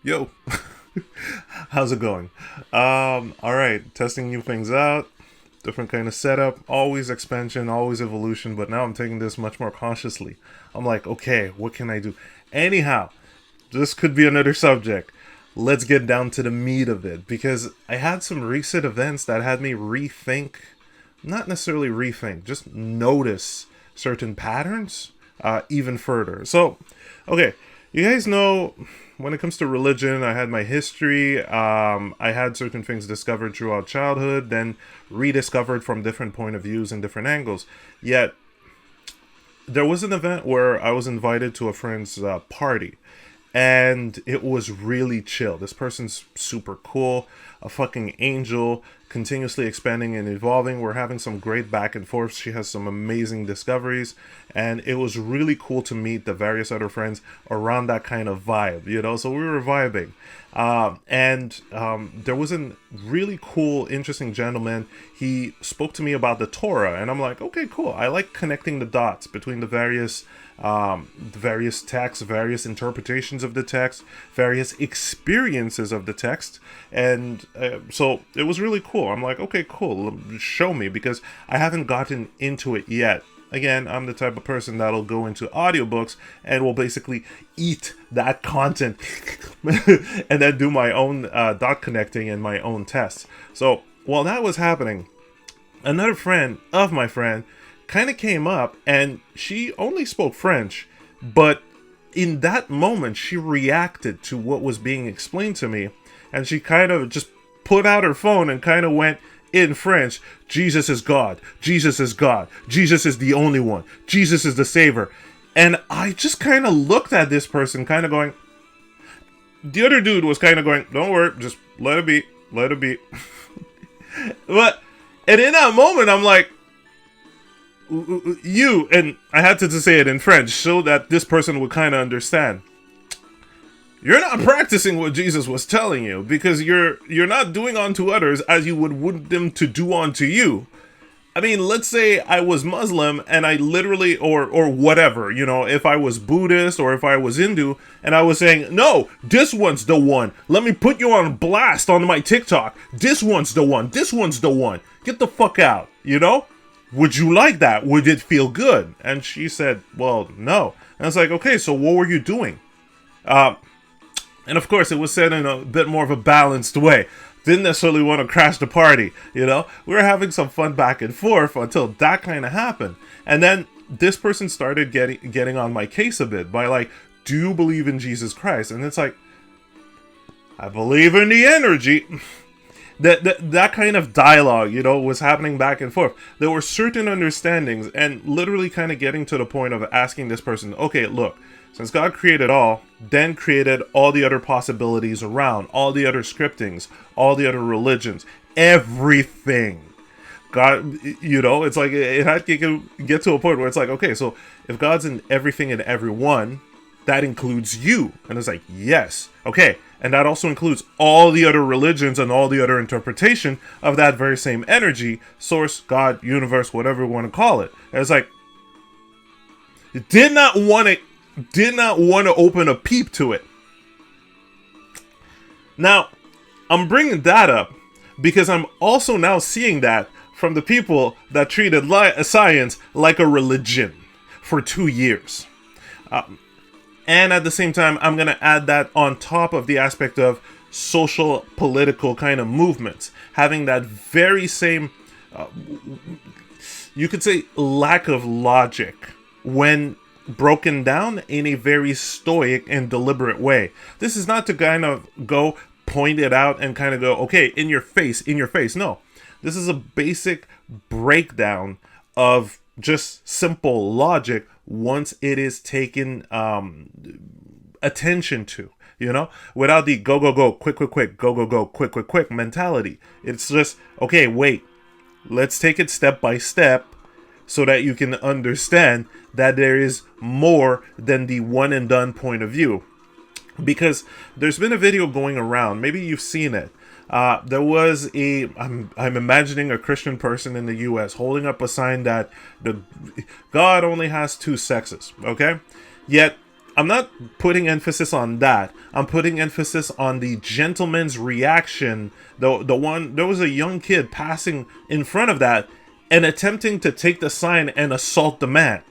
Yo, how's it going? All right, testing new things out, different kind of setup, always expansion, always evolution, but now I'm taking this much more consciously. I'm like, okay, what can I do? Anyhow, this could be another subject. Let's get down to the meat of it because I had some recent events that had me rethink, not necessarily rethink, just notice certain patterns even further. So, okay, you guys know when it comes to religion, I had my history. I had certain things discovered throughout childhood, then rediscovered from different point of views and different angles. Yet, there was an event where I was invited to a friend's party, and it was really chill. This person's super cool, a fucking angel, continuously expanding and evolving. We're having some great back and forth. She has some amazing discoveries, and it was really cool to meet the various other friends around that kind of vibe, you know. So we were vibing, and there was a really cool, interesting gentleman. He spoke to me about the Torah, and I'm like, okay, cool. I like connecting the dots between the various texts, various interpretations of the text, various experiences of the text, and so it was really cool. I'm like, okay, cool. Show me because I haven't gotten into it yet. Again, I'm the type of person that'll go into audiobooks and will basically eat that content and then do my own dot connecting and my own tests. So while that was happening, another friend of my friend kind of came up and she only spoke French, but in that moment she reacted to what was being explained to me and she kind of just put out her phone and kind of went in French, Jesus is God, Jesus is God, Jesus is the only one, Jesus is the savior. And I just kind of looked at this person kind of going, the other dude was kind of going, don't worry, just let it be, let it be. But, and in that moment I'm like, you, and I had to just say it in French so that this person would kind of understand. You're not practicing what Jesus was telling you because you're not doing unto others as you would want them to do unto you. I mean, let's say I was Muslim and I literally, or whatever, you know, if I was Buddhist or if I was Hindu and I was saying, no, this one's the one. Let me put you on blast on my TikTok. This one's the one. This one's the one. Get the fuck out, you know? Would you like that? Would it feel good? And she said, well, no. And I was like, okay, so what were you doing? And of course, it was said in a bit more of a balanced way. Didn't necessarily want to crash the party, you know? We were having some fun back and forth until that kind of happened. And then this person started getting on my case a bit by like, do you believe in Jesus Christ? And it's like, I believe in the energy. That kind of dialogue, you know, was happening back and forth. There were certain understandings, and literally kind of getting to the point of asking this person, okay, look, since God created all, then created all the other possibilities around, all the other scriptings, all the other religions, everything. God, you know, it's like it had to get to a point where it's like, okay, so if God's in everything and everyone, that includes you. And it's like, yes, okay. And that also includes all the other religions and all the other interpretation of that very same energy, source, God, universe, whatever you want to call it. And it's like, did not want to open a peep to it. Now, I'm bringing that up because I'm also now seeing that from the people that treated science like a religion for 2 years. And at the same time, I'm going to add that on top of the aspect of social, political kind of movements. Having that very same, you could say, lack of logic when broken down in a very stoic and deliberate way. This is not to kind of go point it out and kind of go, okay, in your face, in your face. No, this is a basic breakdown of just simple logic once it is taken attention to, you know, without the go, go, go, quick, quick, quick, go, go, go, quick, quick, quick mentality. It's just, okay, wait, let's take it step by step so that you can understand that there is more than the one and done point of view. Because there's been a video going around, maybe you've seen it. There was I'm imagining a Christian person in the U.S. holding up a sign that God only has two sexes, okay? Yet I'm not putting emphasis on that. I'm putting emphasis on the gentleman's reaction. The one, there was a young kid passing in front of that and attempting to take the sign and assault the man.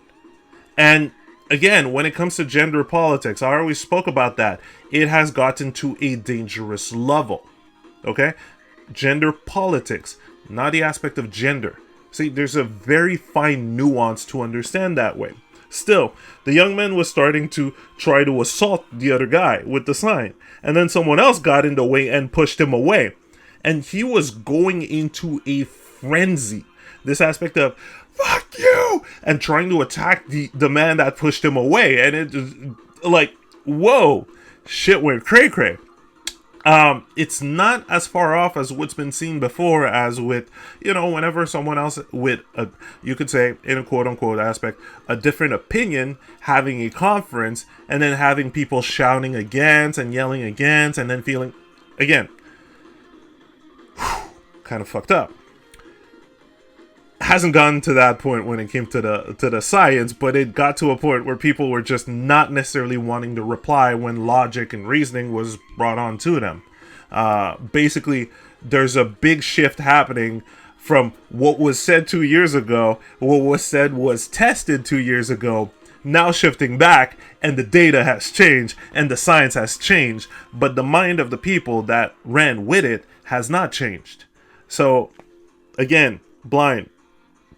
And again, when it comes to gender politics, I always spoke about that. It has gotten to a dangerous level. Okay? Gender politics, not the aspect of gender. See, there's a very fine nuance to understand that way. Still, the young man was starting to try to assault the other guy with the sign. And then someone else got in the way and pushed him away. And he was going into a frenzy. This aspect of, fuck you! And trying to attack the man that pushed him away. And it just, like, whoa, shit went cray-cray. It's not as far off as what's been seen before, as with, whenever someone else with you could say, in a quote-unquote aspect, a different opinion, having a conference, and then having people shouting against and yelling against, and then feeling, again, kind of fucked up. Hasn't gotten to that point when it came to the science, but it got to a point where people were just not necessarily wanting to reply when logic and reasoning was brought on to them. Basically, there's a big shift happening from what was said 2 years ago, what was said was tested 2 years ago, now shifting back, and the data has changed, and the science has changed, but the mind of the people that ran with it has not changed. So, again, blind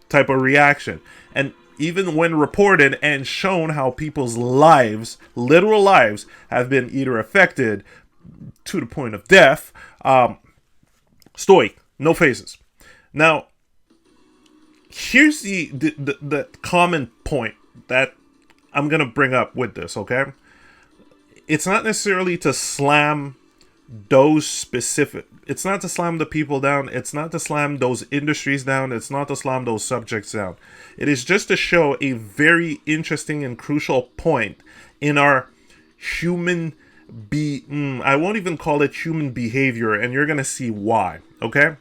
type of reaction. And even when reported and shown how people's lives, literal lives, have been either affected to the point of death, stoic, no faces. Now, here's the common point that I'm going to bring up with this, okay? It's not necessarily to slam those specific, it's not to slam the people down, it's not to slam those industries down, it's not to slam those subjects down. It is just to show a very interesting and crucial point in our human I won't even call it human behavior, and you're gonna see why, okay?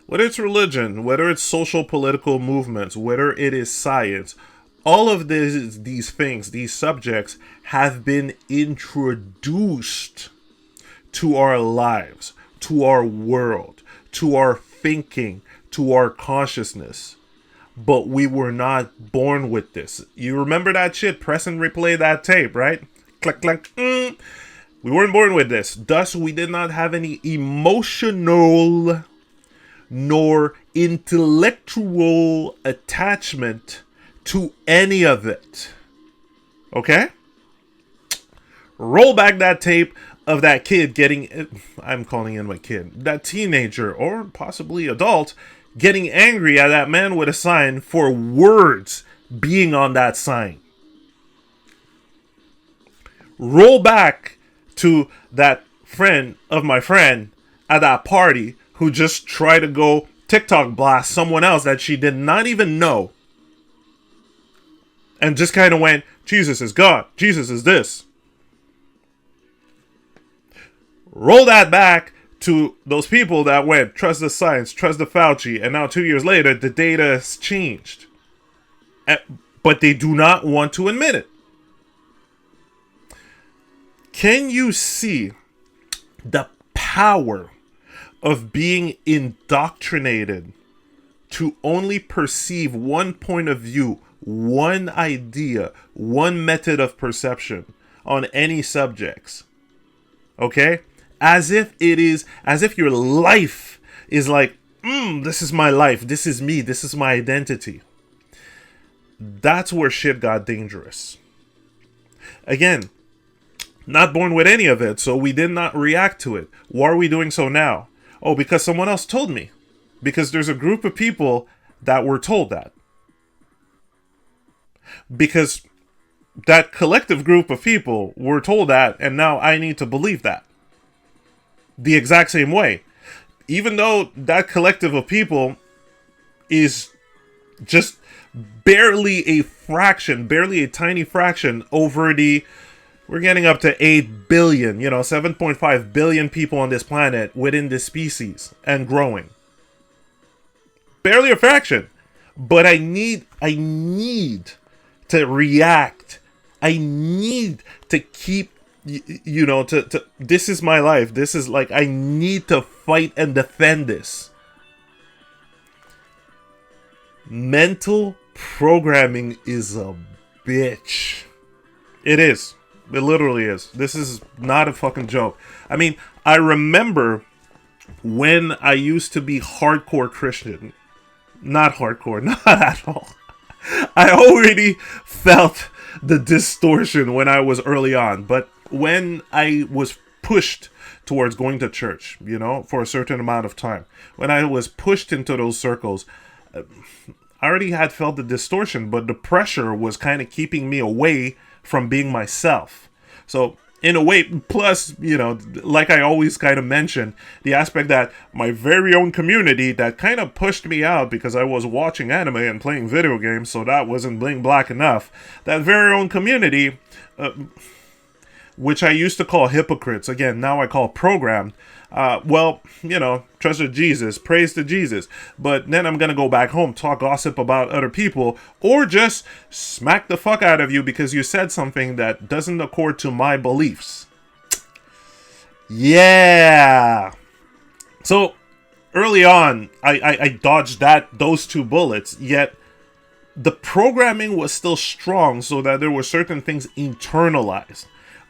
Whether it's religion, whether it's social political movements, whether it is science, all of these things, these subjects have been introduced to our lives, to our world, to our thinking, to our consciousness. But we were not born with this. You remember that shit? Press and replay that tape, right? Click, click. We weren't born with this. Thus, we did not have any emotional nor intellectual attachment to any of it. Okay? Roll back that tape of that kid getting, I'm calling him a kid, that teenager or possibly adult getting angry at that man with a sign for words being on that sign. Roll back to that friend of my friend at that party who just tried to go TikTok blast someone else that she did not even know. And just kind of went, Jesus is God, Jesus is this. Roll that back to those people that went, trust the science, trust the Fauci, and now 2 years later, the data has changed. But they do not want to admit it. Can you see the power of being indoctrinated to only perceive one point of view, one idea, one method of perception on any subjects? Okay? As if your life is like, this is my life, this is me, this is my identity. That's where shit got dangerous. Again, not born with any of it, so we did not react to it. Why are we doing so now? Oh, because someone else told me. Because there's a group of people that were told that. Because that collective group of people were told that, and now I need to believe that. The exact same way. Even though that collective of people is just barely a fraction, barely a tiny fraction over we're getting up to 8 billion, 7.5 billion people on this planet within this species and growing. Barely a fraction. But I need to react I need to keep, to this is my life. This is like, I need to fight and defend this. Mental programming is a bitch. It is. It literally is. This is not a fucking joke. I mean, I remember when I used to be hardcore Christian. Not hardcore, not at all. I already felt the distortion when I was early on. But when I was pushed towards going to church, for a certain amount of time, when I was pushed into those circles, I already had felt the distortion, but the pressure was kind of keeping me away from being myself. So in a way, plus, like I always kind of mention, the aspect that my very own community that kind of pushed me out because I was watching anime and playing video games, so that wasn't bling black enough. That very own community, which I used to call hypocrites, again, now I call programmed. Trust in Jesus, praise to Jesus. But then I'm going to go back home, talk gossip about other people, or just smack the fuck out of you because you said something that doesn't accord to my beliefs. Yeah. So early on, I dodged those two bullets, yet the programming was still strong so that there were certain things internalized.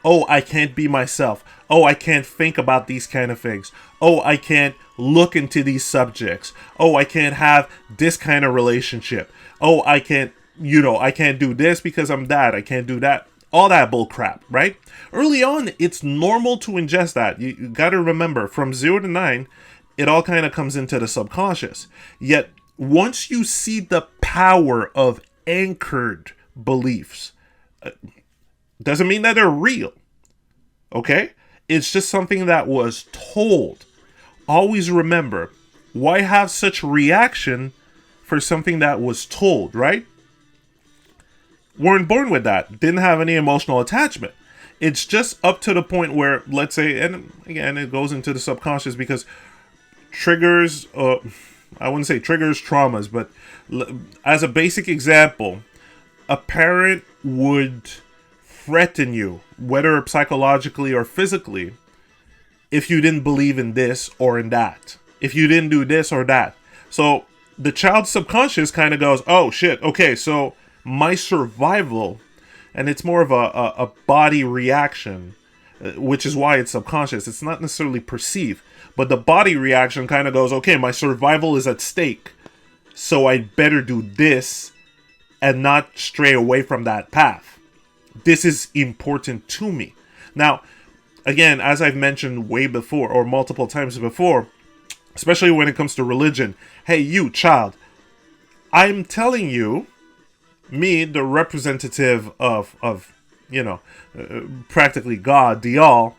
Oh, I can't be myself. Oh, I can't think about these kind of things. Oh, I can't look into these subjects. Oh, I can't have this kind of relationship. Oh, I can't do this because I'm that. I can't do that. All that bull crap, right? Early on, it's normal to ingest that. You got to remember, from 0 to 9, it all kind of comes into the subconscious. Yet, once you see the power of anchored beliefs, doesn't mean that they're real. Okay? It's just something that was told. Always remember, why have such reaction for something that was told, right? Weren't born with that. Didn't have any emotional attachment. It's just up to the point where, let's say, and again, it goes into the subconscious because triggers, I wouldn't say triggers traumas, but as a basic example, a parent would threaten you, whether psychologically or physically, if you didn't believe in this or in that, if you didn't do this or that. So the child's subconscious kind of goes, oh shit, okay, so my survival, and it's more of a body reaction, which is why it's subconscious. It's not necessarily perceived, but the body reaction kind of goes, okay, my survival is at stake, so I better do this and not stray away from that path. This is important to me. Now, again, as I've mentioned way before, or multiple times before, especially when it comes to religion, hey, you, child, I'm telling you, me, the representative of practically God, the all,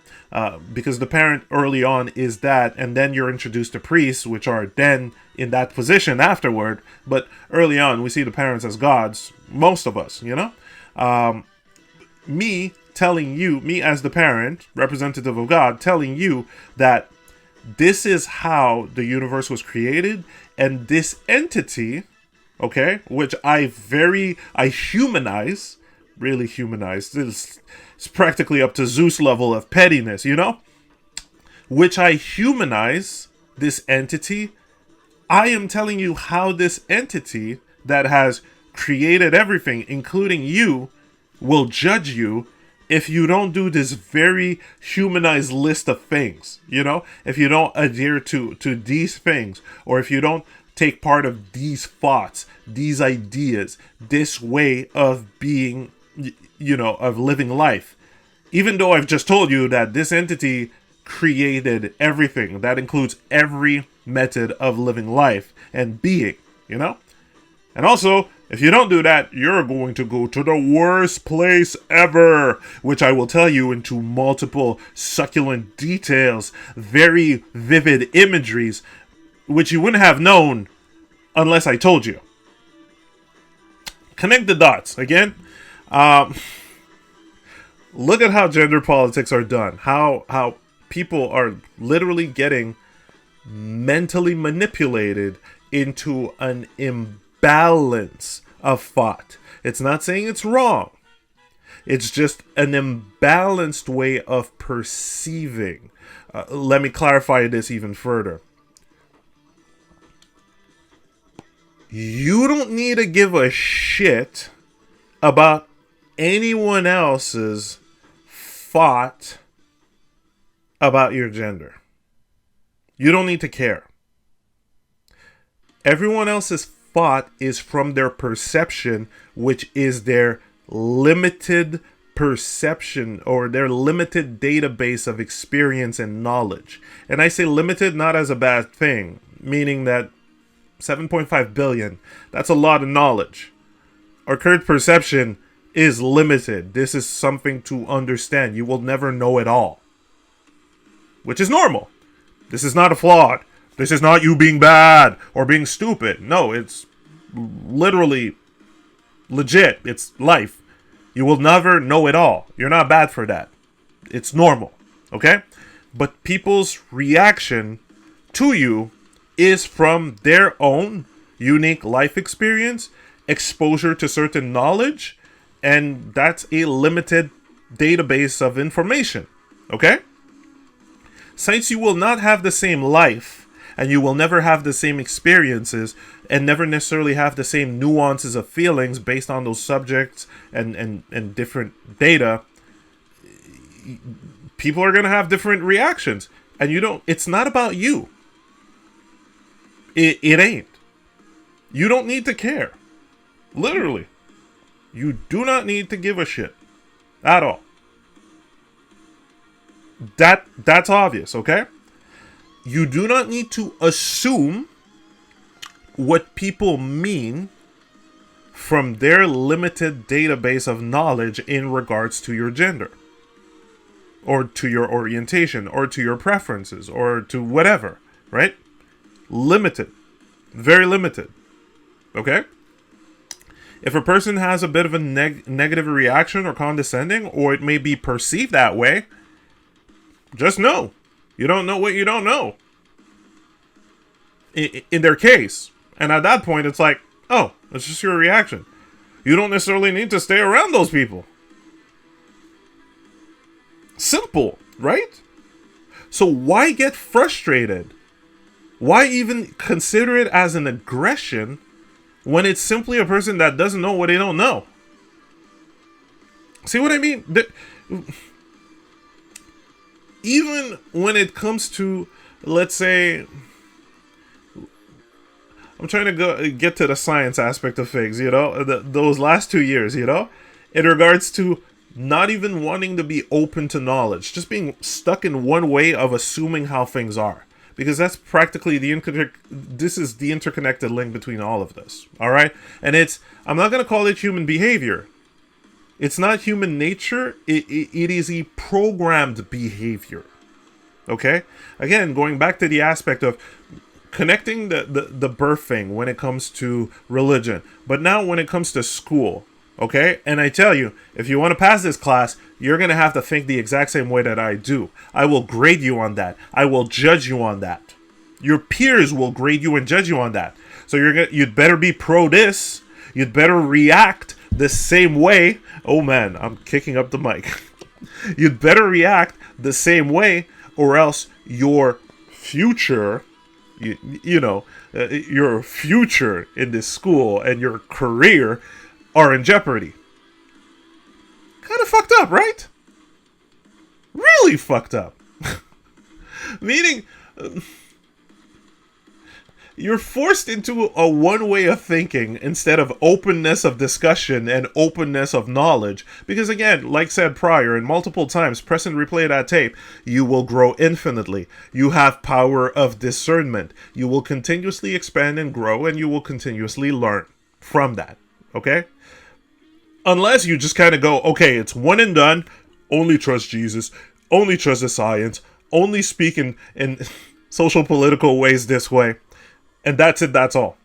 because the parent early on is that, and then you're introduced to priests, which are then in that position afterward, but early on, we see the parents as gods, most of us, me telling you, me as the parent, representative of God, telling you that this is how the universe was created, and this entity, okay, which I humanize, really humanize, it's practically up to Zeus level of pettiness, which I humanize this entity. I am telling you how this entity that has created everything, including you, will judge you if you don't do this very humanized list of things, if you don't adhere to these things, or if you don't take part of these thoughts, these ideas, this way of being, of living life. Even though I've just told you that this entity created everything, that includes every method of living life and being, And also, if you don't do that, you're going to go to the worst place ever, which I will tell you into multiple succulent details, very vivid imageries, which you wouldn't have known unless I told you. Connect the dots. Again, look at how gender politics are done, how people are literally getting mentally manipulated into an imbalance of thought. It's not saying it's wrong. It's just an imbalanced way of perceiving. Let me clarify this even further. You don't need to give a shit about anyone else's thought about your gender. You don't need to care. Everyone else's thought is from their perception, which is their limited perception or their limited database of experience and knowledge. And I say limited not as a bad thing, meaning that 7.5 billion, that's a lot of knowledge. Our current perception is limited. This is something to understand. You will never know it all, which is normal. This is not a flaw. This is not you being bad or being stupid. No, it's literally legit. It's life. You will never know it all. You're not bad for that. It's normal. Okay? But people's reaction to you is from their own unique life experience, exposure to certain knowledge, and that's a limited database of information. Okay? Since you will not have the same life, and you will never have the same experiences, and never necessarily have the same nuances of feelings based on those subjects and different data, people are going to have different reactions. And it's not about you. It ain't. You don't need to care. Literally. You do not need to give a shit. At all. That's obvious, okay? You do not need to assume what people mean from their limited database of knowledge in regards to your gender, or to your orientation, or to your preferences, or to whatever, right? Limited. Very limited. Okay? If a person has a bit of a negative reaction or condescending, or it may be perceived that way, just know. You don't know what you don't know. In their case. And at that point, it's like, oh, it's just your reaction. You don't necessarily need to stay around those people. Simple, right? So why get frustrated? Why even consider it as an aggression when it's simply a person that doesn't know what they don't know? See what I mean? Even when it comes to, let's say, I'm trying to get to the science aspect of things, those last 2 years, in regards to not even wanting to be open to knowledge, just being stuck in one way of assuming how things are. Because that's practically this is the interconnected link between all of this, all right? And I'm not going to call it human behavior. It's not human nature. It is a programmed behavior. Okay? Again, going back to the aspect of connecting the birth thing when it comes to religion. But now when it comes to school, okay? And I tell you, if you want to pass this class, you're going to have to think the exact same way that I do. I will grade you on that. I will judge you on that. Your peers will grade you and judge you on that. So you'd better be pro this. You'd better react the same way. Oh man, I'm kicking up the mic. You'd better react the same way, or else your future, your future in this school and your career are in jeopardy. Kind of fucked up, right? Really fucked up. Meaning, you're forced into a one way of thinking instead of openness of discussion and openness of knowledge. Because again, like said prior and multiple times, press and replay that tape, you will grow infinitely. You have power of discernment. You will continuously expand and grow, and you will continuously learn from that. Okay? Unless you just kind of go, okay, it's one and done, only trust Jesus, only trust the science, only speak in social political ways this way. And that's it, that's all.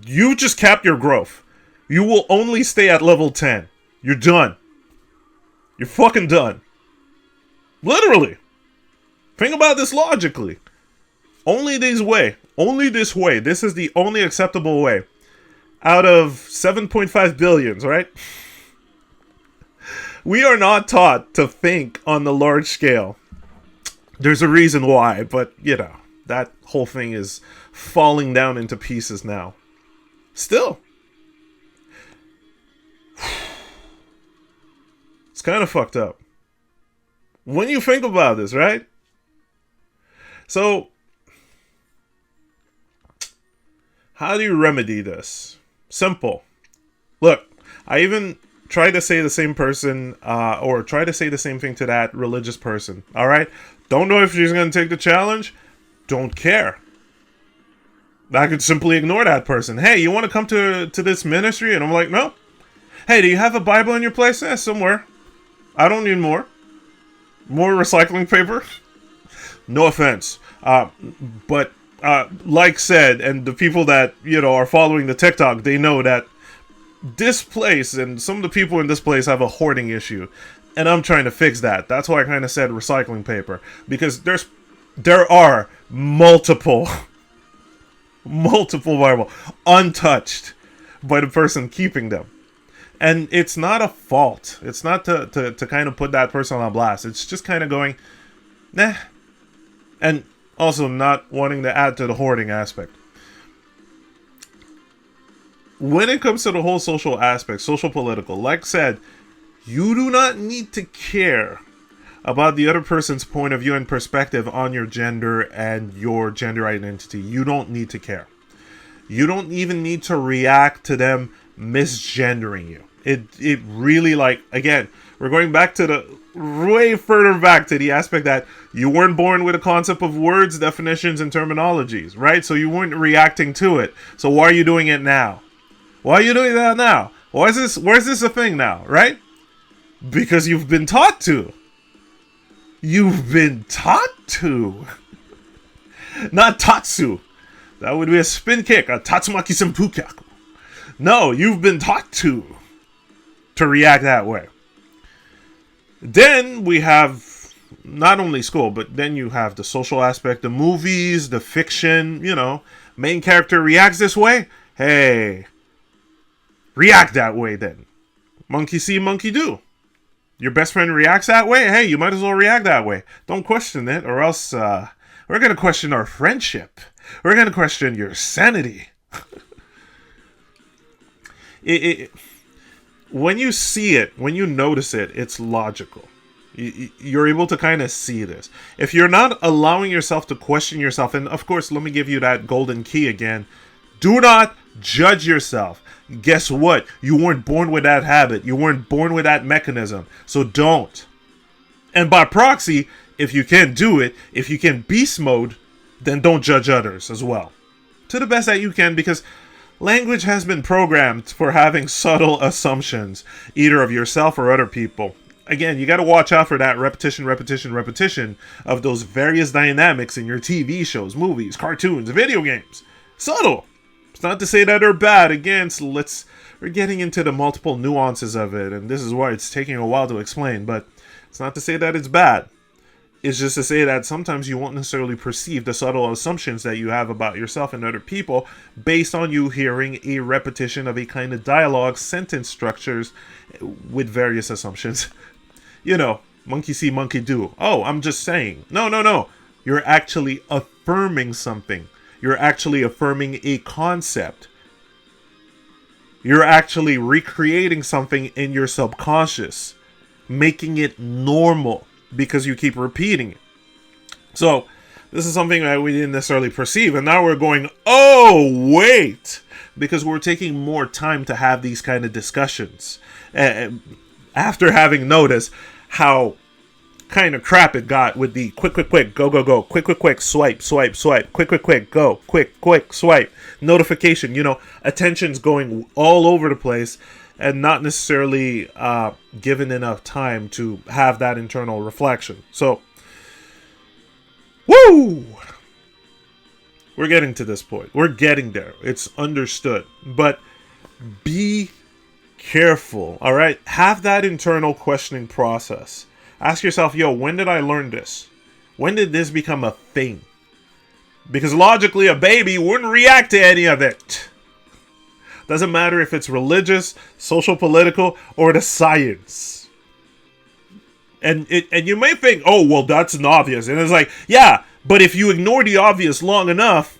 You just capped your growth. You will only stay at level 10. You're done. You're fucking done. Literally. Think about this logically. Only this way. Only this way. This is the only acceptable way. Out of 7.5 billions, right? We are not taught to think on the large scale. There's a reason why, but that whole thing is falling down into pieces now. Still, it's kind of fucked up when you think about this, right? So, how do you remedy this? Simple. Look, I even try to say the same person, or try to say the same thing to that religious person. All right? Don't know if she's going to take the challenge. Don't care. I could simply ignore that person. Hey, you want to come to this ministry? And I'm like, no. Hey, do you have a Bible in your place? Somewhere. I don't need more. More recycling paper? No offense. But like said, and the people that, are following the TikTok, they know that this place and some of the people in this place have a hoarding issue. And I'm trying to fix that. That's why I kind of said recycling paper. Because there are multiple Bible untouched by the person keeping them. And it's not a fault. It's not to kind of put that person on blast. It's just kind of going, nah. And also not wanting to add to the hoarding aspect. When it comes to the whole social aspect, social political, like I said, you do not need to care about the other person's point of view and perspective on your gender and your gender identity. You don't need to care. You don't even need to react to them misgendering you. It really, again, we're going back to the way further back to the aspect that you weren't born with a concept of words, definitions, and terminologies, right? So you weren't reacting to it. So why are you doing it now? Why are you doing that now? Where's this a thing now, right? Because you've been taught to. You've been taught to. Not tatsu. That would be a spin kick, a tatsumaki senpukyaku. No, you've been taught to react that way. Then we have not only school, but then you have the social aspect, the movies, the fiction, main character reacts this way. Hey, react that way then. Monkey see, monkey do. Your best friend reacts that way. Hey, you might as well react that way. Don't question it, or else we're going to question our friendship. We're going to question your sanity. When you see it, when you notice it, it's logical. You're able to kind of see this. If you're not allowing yourself to question yourself, and of course, let me give you that golden key again. Do not judge yourself. Guess what? You weren't born with that habit. You weren't born with that mechanism. So don't. And by proxy, if you can't do it, if you can beast mode, then don't judge others as well. To the best that you can, because language has been programmed for having subtle assumptions, either of yourself or other people. Again, you got to watch out for that repetition of those various dynamics in your TV shows, movies, cartoons, video games. Subtle. It's not to say that they're bad. Again, we're getting into the multiple nuances of it, and this is why it's taking a while to explain, but it's not to say that it's bad. It's just to say that sometimes you won't necessarily perceive the subtle assumptions that you have about yourself and other people based on you hearing a repetition of a kind of dialogue, sentence structures with various assumptions. Monkey see, monkey do. Oh, I'm just saying. No. You're actually affirming something. You're actually affirming a concept. You're actually recreating something in your subconscious, making it normal because you keep repeating it. So, this is something that we didn't necessarily perceive, and now we're going, oh, wait, because we're taking more time to have these kind of discussions. After having noticed how kind of crap it got with the quick, go, quick, swipe, quick, go, quick, swipe, notification, attention's going all over the place and not necessarily given enough time to have that internal reflection. So, woo! We're getting to this point. We're getting there. It's understood. But be careful, all right? Have that internal questioning process. Ask yourself, when did I learn this? When did this become a thing? Because logically, a baby wouldn't react to any of it. Doesn't matter if it's religious, social, political, or the science. And you may think, oh, well, that's an obvious. And it's like, yeah, but if you ignore the obvious long enough,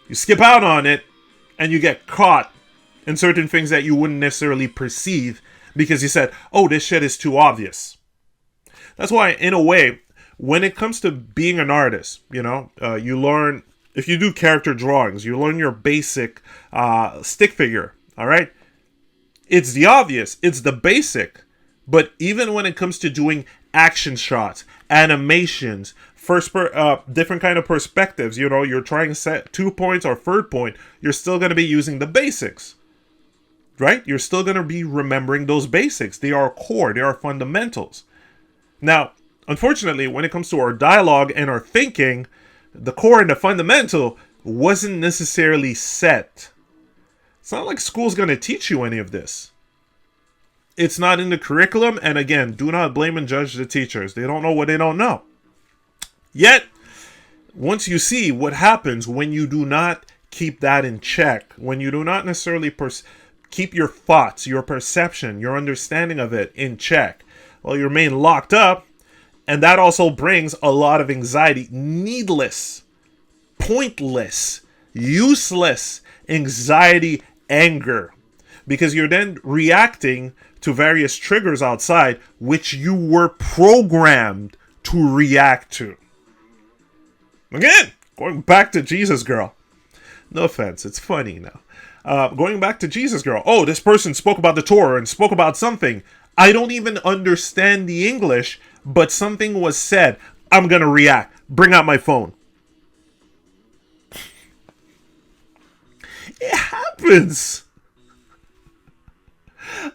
you skip out on it, and you get caught in certain things that you wouldn't necessarily perceive because you said, oh, this shit is too obvious. That's why, in a way, when it comes to being an artist, you learn, if you do character drawings, you learn your basic stick figure, all right? It's the obvious, it's the basic. But even when it comes to doing action shots, animations, different kind of perspectives, you're trying to set 2 points or third point, you're still going to be using the basics, right? You're still going to be remembering those basics. They are core, they are fundamentals. Now, unfortunately, when it comes to our dialogue and our thinking, the core and the fundamental wasn't necessarily set. It's not like school's going to teach you any of this. It's not in the curriculum, and again, do not blame and judge the teachers. They don't know what they don't know. Yet, once you see what happens when you do not keep that in check, when you do not necessarily keep your thoughts, your perception, your understanding of it in check, well, you remain locked up, and that also brings a lot of anxiety, needless, pointless, useless anxiety, anger, because you're then reacting to various triggers outside which you were programmed to react to. Again, going back to Jesus Girl. No offense, it's funny now. Going back to Jesus Girl. Oh, this person spoke about the Torah and spoke about something. I don't even understand the English, but something was said. I'm gonna react. Bring out my phone. It happens.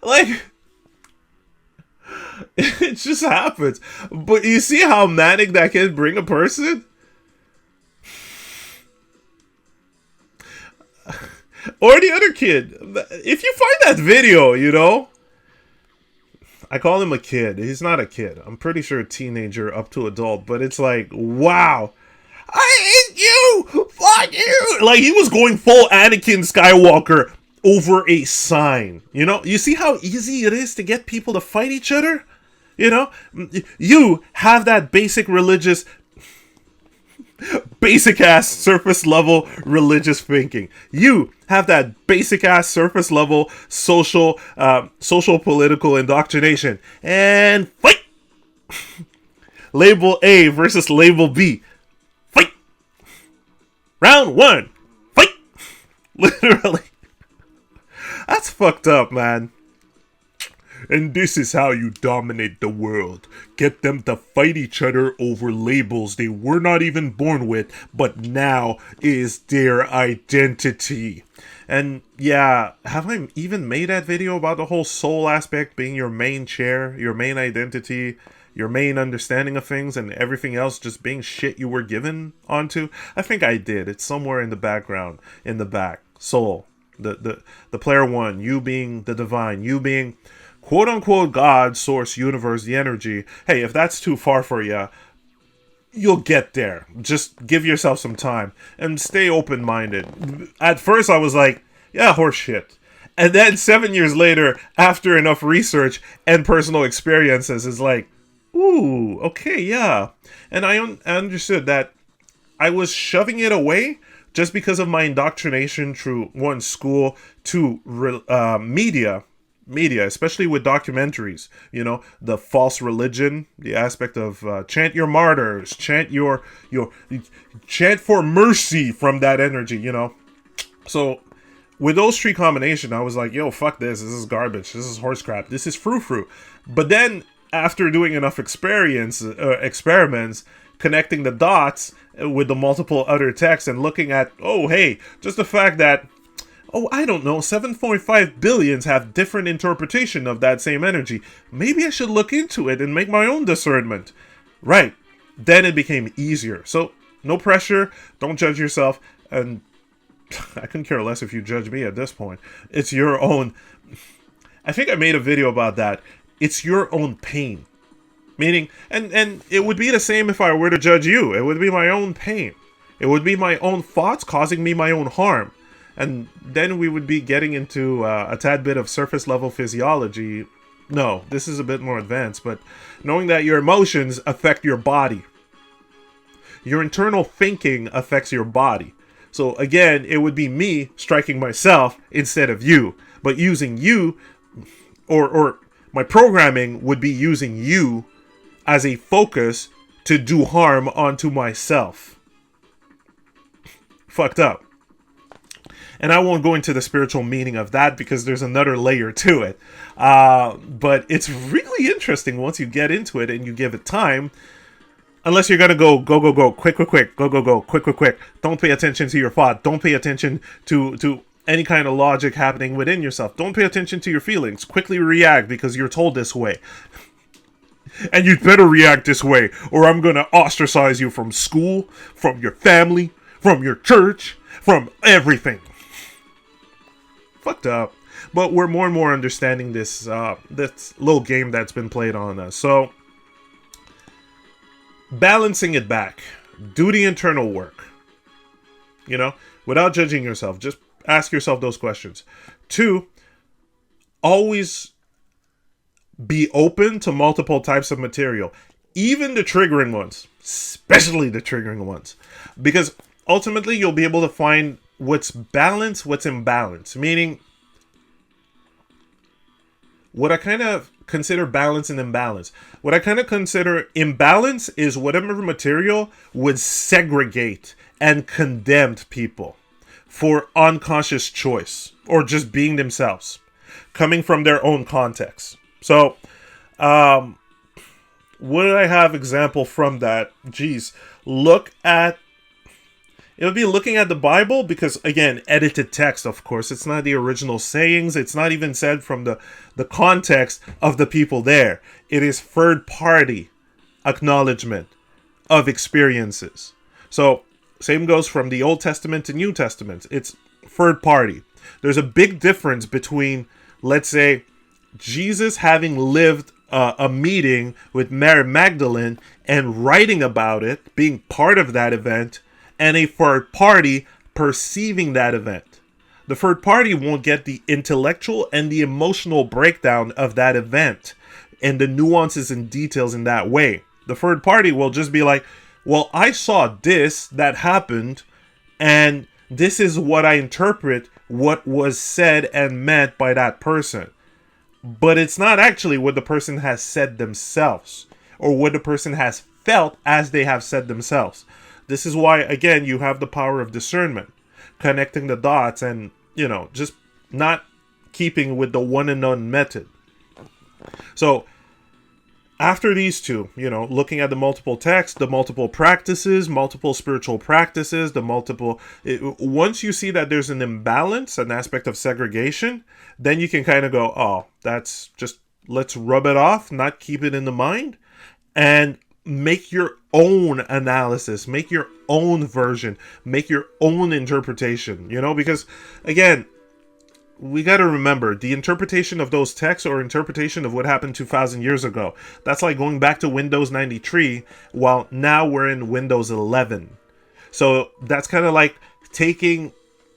Like, it just happens. But you see how manic that can bring a person? Or the other kid. If you find that video, I call him a kid. He's not a kid. I'm pretty sure a teenager up to adult. But it's like, wow. I hate you! Fuck you! Like, he was going full Anakin Skywalker over a sign. You see how easy it is to get people to fight each other? You have that basic religious, basic ass surface level religious thinking. You have that basic ass surface level social political indoctrination. And fight! Label A versus label B. Fight! Round one. Fight! Literally. That's fucked up, man. And this is how you dominate the world. Get them to fight each other over labels they were not even born with, but now is their identity. And yeah, have I even made that video about the whole soul aspect being your main chair, your main identity, your main understanding of things, and everything else just being shit you were given onto? I think I did. It's somewhere in the background, in the back. Soul. The player one, you being the divine, you being quote unquote God, source, universe, the energy. Hey, if that's too far for you, you'll get there. Just give yourself some time and stay open-minded. At first I was like, yeah, horse shit. And then 7 years later, after enough research and personal experiences, is like, ooh, okay, yeah. And I understood that I was shoving it away just because of my indoctrination through one, school, two, media, especially with documentaries, the false religion, the aspect of chant your martyrs, chant chant for mercy from that energy, So with those three combination, I was like, yo, fuck this is garbage, this is horse crap, this is frou-frou. But then after doing enough experiments, connecting the dots with the multiple other texts and looking at, oh, hey, just the fact that, I don't know, 7.5 billions have different interpretation of that same energy. Maybe I should look into it and make my own discernment. Right. Then it became easier. So, no pressure, don't judge yourself, and I couldn't care less if you judge me at this point. It's your own... I think I made a video about that. It's your own pain. Meaning, and it would be the same if I were to judge you. It would be my own pain. It would be my own thoughts causing me my own harm. And then we would be getting into a tad bit of surface level physiology no, this is a bit more advanced, but knowing that your emotions affect your body. Your internal thinking affects your body. So again, it would be me striking myself instead of you, but using you, or my programming would be using you as a focus to do harm onto myself. Fucked up. And I won't go into the spiritual meaning of that because there's another layer to it. But it's really interesting once you get into it and you give it time. Unless you're going to go, quick, go, quick. Don't pay attention to your thought. Don't pay attention to any kind of logic happening within yourself. Don't pay attention to your feelings. Quickly react because you're told this way. And you'd better react this way, or I'm going to ostracize you from school, from your family, from your church, from everything. Fucked up. But we're more and more understanding this little game that's been played on us. So, balancing it back. Do the internal work. Without judging yourself. Just ask yourself those questions. 2, always be open to multiple types of material. Even the triggering ones. Especially the triggering ones. Because ultimately, you'll be able to find what's balanced, what's imbalanced. Meaning, what I kind of consider balance and imbalance. What I kind of consider imbalance is whatever material would segregate and condemn people for unconscious choice or just being themselves, coming from their own context. So, what did I have example from that? Geez, it would be looking at the Bible because, again, edited text, of course. It's not the original sayings. It's not even said from the context of the people there. It is third-party acknowledgement of experiences. So, same goes from the Old Testament to New Testament. It's third-party. There's a big difference between, let's say, Jesus having lived a meeting with Mary Magdalene and writing about it, being part of that event, and a third party perceiving that event. The third party won't get the intellectual and the emotional breakdown of that event and the nuances and details in that way. The third party will just be like, well, I saw this that happened, and this is what I interpret what was said and meant by that person. But it's not actually what the person has said themselves or what the person has felt as they have said themselves. This is why, again, you have the power of discernment, connecting the dots and, just not keeping with the one and none method. So, after these two, looking at the multiple texts, the multiple practices, multiple spiritual practices, once you see that there's an imbalance, an aspect of segregation, then you can kind of go, oh, that's just, let's rub it off, not keep it in the mind, and make your own analysis, make your own version, make your own interpretation, because, again, we got to remember the interpretation of those texts or interpretation of what happened 2,000 years ago. That's like going back to Windows 93, while now we're in Windows 11. So that's kind of like taking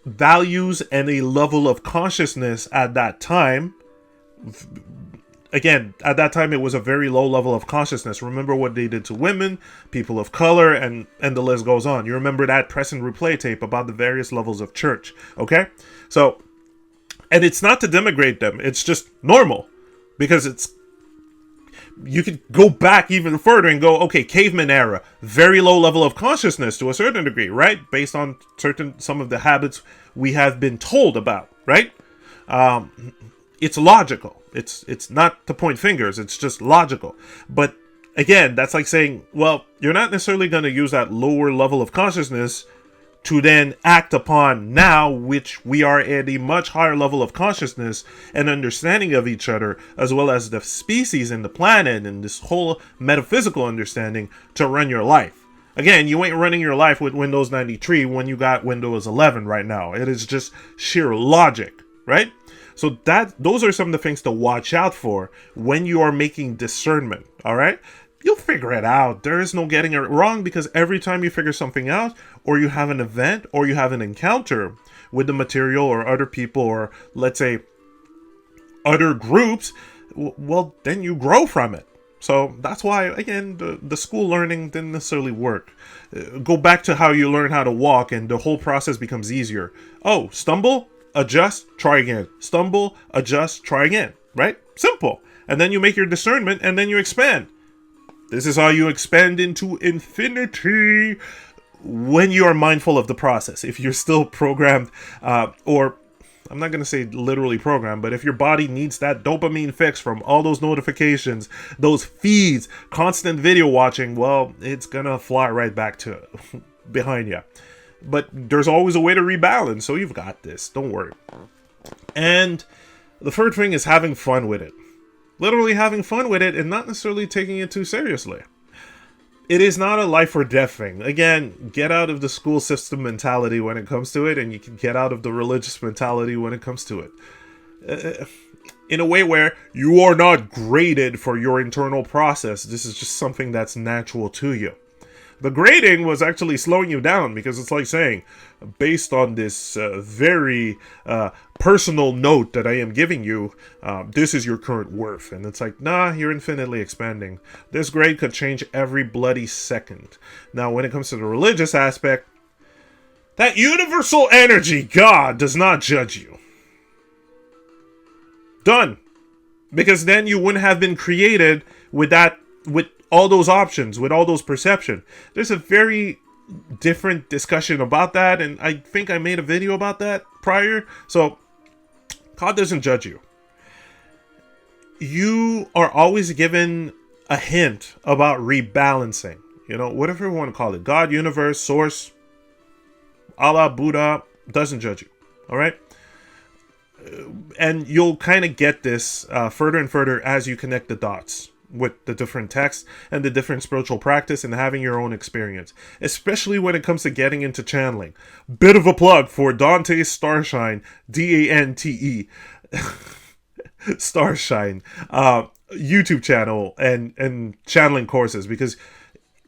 values and a level of consciousness at that time. Again, at that time, it was a very low level of consciousness. Remember what they did to women, people of color, and the list goes on. You remember that press and replay tape about the various levels of church, okay? So, and it's not to denigrate them. It's just normal. Because you could go back even further and go, okay, caveman era, very low level of consciousness to a certain degree, right? Based on some of the habits we have been told about, right? It's logical. It's not to point fingers. It's just logical. But again, that's like saying, well, you're not necessarily going to use that lower level of consciousness to then act upon now, which we are at a much higher level of consciousness and understanding of each other, as well as the species and the planet and this whole metaphysical understanding to run your life. Again, you ain't running your life with Windows 93 when you got Windows 11 right now. It is just sheer logic, right? So those are some of the things to watch out for when you are making discernment, all right? You'll figure it out. There is no getting it wrong, because every time you figure something out, or you have an event, or you have an encounter with the material or other people, or let's say other groups, well, then you grow from it. So that's why, again, the school learning didn't necessarily work. Go back to how you learn how to walk, and the whole process becomes easier. Oh, stumble, adjust, try again. Stumble, adjust, try again. Right? Simple. And then you make your discernment, and then you expand. This is how you expand into infinity when you are mindful of the process. If you're still programmed, or I'm not going to say literally programmed, but if your body needs that dopamine fix from all those notifications, those feeds, constant video watching, well, it's going to fly right back to behind you. But there's always a way to rebalance, so you've got this. Don't worry. And the third thing is having fun with it. Literally having fun with it and not necessarily taking it too seriously. It is not a life or death thing. Again, get out of the school system mentality when it comes to it, and you can get out of the religious mentality when it comes to it. In a way where you are not graded for your internal process. This is just something that's natural to you. The grading was actually slowing you down, because it's like saying, based on this very personal note that I am giving you, this is your current worth. And it's like, nah, you're infinitely expanding. This grade could change every bloody second. Now, when it comes to the religious aspect, that universal energy, God, does not judge you. Done. Because then you wouldn't have been created with all those options, with all those perception. There's a very different discussion about that, and I think I made a video about that prior. So God doesn't judge you. You are always given a hint about rebalancing. You know, whatever you want to call it. God, universe, source, Allah, Buddha, doesn't judge you. All right? And you'll kind of get this further and further as you connect the dots with the different texts and the different spiritual practice and having your own experience, especially when it comes to getting into channeling. Bit of a plug for Dante's Starshine, Dante Starshine YouTube channel and channeling courses, because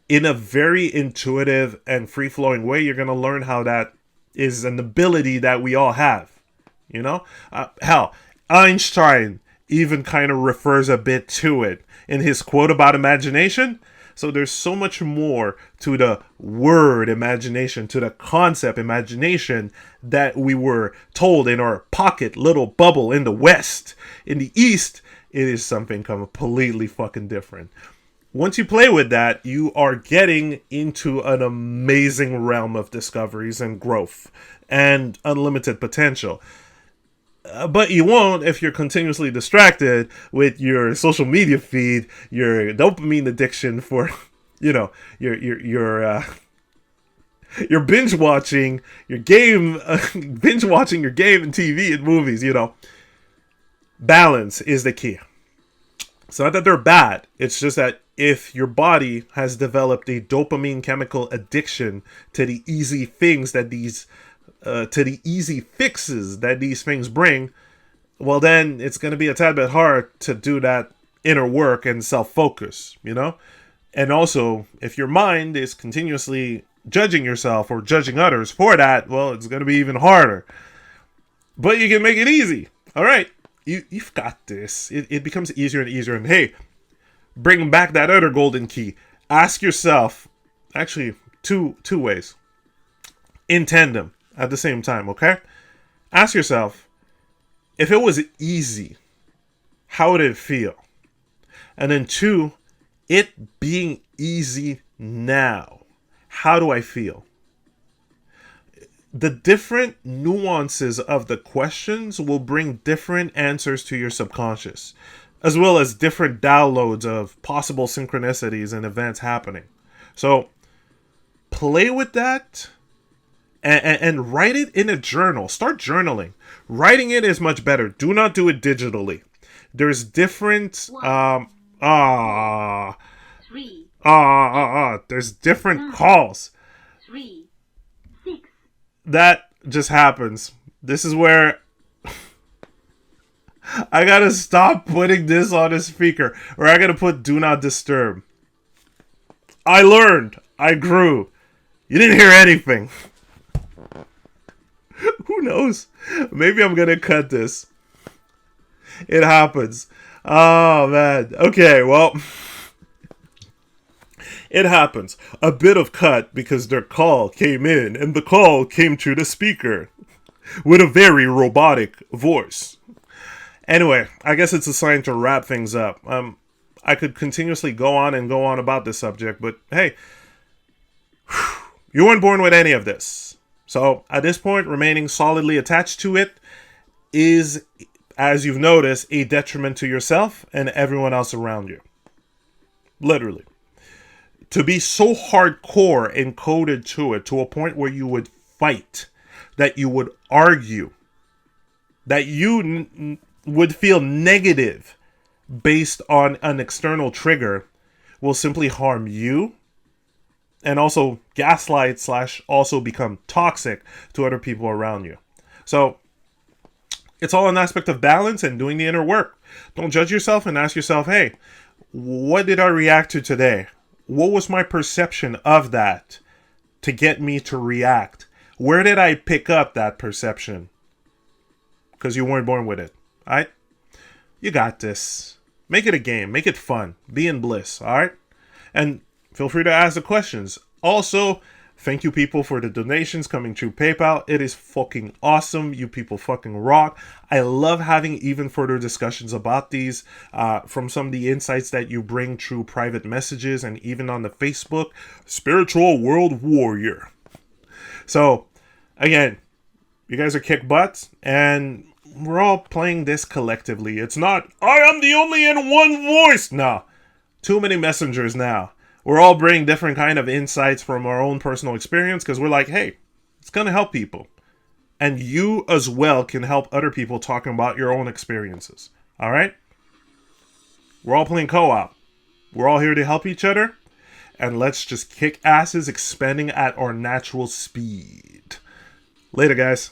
in a very intuitive and free-flowing way, you're going to learn how that is an ability that we all have. You know, hell, Einstein even kind of refers a bit to it in his quote about imagination. So there's so much more to the word imagination, to the concept imagination, that we were told in our pocket little bubble in the West. In the East, it is something completely fucking different. Once you play with that, you are getting into an amazing realm of discoveries and growth and unlimited potential. But you won't if you're continuously distracted with your social media feed, your dopamine addiction for, you know, your binge watching your game, binge watching your game and TV and movies. You know, balance is the key. It's not that they're bad. It's just that if your body has developed a dopamine chemical addiction to the easy things that to the easy fixes that these things bring, well, then it's going to be a tad bit hard to do that inner work and self-focus, you know? And also, if your mind is continuously judging yourself or judging others for that, well, it's going to be even harder. But you can make it easy. All right. You've got this. It becomes easier and easier. And hey, bring back that other golden key. Ask yourself, actually, two ways. In tandem. At the same time, okay? Ask yourself, if it was easy, how would it feel? And then 2, it being easy now, how do I feel? The different nuances of the questions will bring different answers to your subconscious, as well as different downloads of possible synchronicities and events happening. So, play with that. And write it in a journal. Start journaling. Writing it is much better. Do not do it digitally. There's different there's different calls. 3, 6. That just happens. This is where I gotta stop putting this on a speaker, or I gotta put do not disturb. I learned. I grew. You didn't hear anything. Who knows? Maybe I'm gonna cut this. It happens. Oh, man. Okay, well, it happens. A bit of cut because their call came in, and the call came through the speaker with a very robotic voice. Anyway, I guess it's a sign to wrap things up. I could continuously go on and go on about this subject, but hey, you weren't born with any of this. So at this point, remaining solidly attached to it is, as you've noticed, a detriment to yourself and everyone else around you. Literally. To be so hardcore encoded to it to a point where you would fight, that you would argue, that you would feel negative based on an external trigger will simply harm you and also gaslight / also become toxic to other people around you. So it's all an aspect of balance and doing the inner work. Don't judge yourself and ask yourself, hey, what did I react to today? What was my perception of that to get me to react? Where did I pick up that perception? Because you weren't born with it. All right? You got this. Make it a game. Make it fun. Be in bliss. All right? And feel free to ask the questions. Also, thank you people for the donations coming through PayPal. It is fucking awesome. You people fucking rock. I love having even further discussions about these from some of the insights that you bring through private messages and even on the Facebook. Spiritual World Warrior. So, again, you guys are kick butts and we're all playing this collectively. It's not, I am the only in one voice. No, too many messengers now. We're all bringing different kind of insights from our own personal experience because we're like, hey, it's going to help people. And you as well can help other people talking about your own experiences. All right? We're all playing co-op. We're all here to help each other. And let's just kick asses expanding at our natural speed. Later, guys.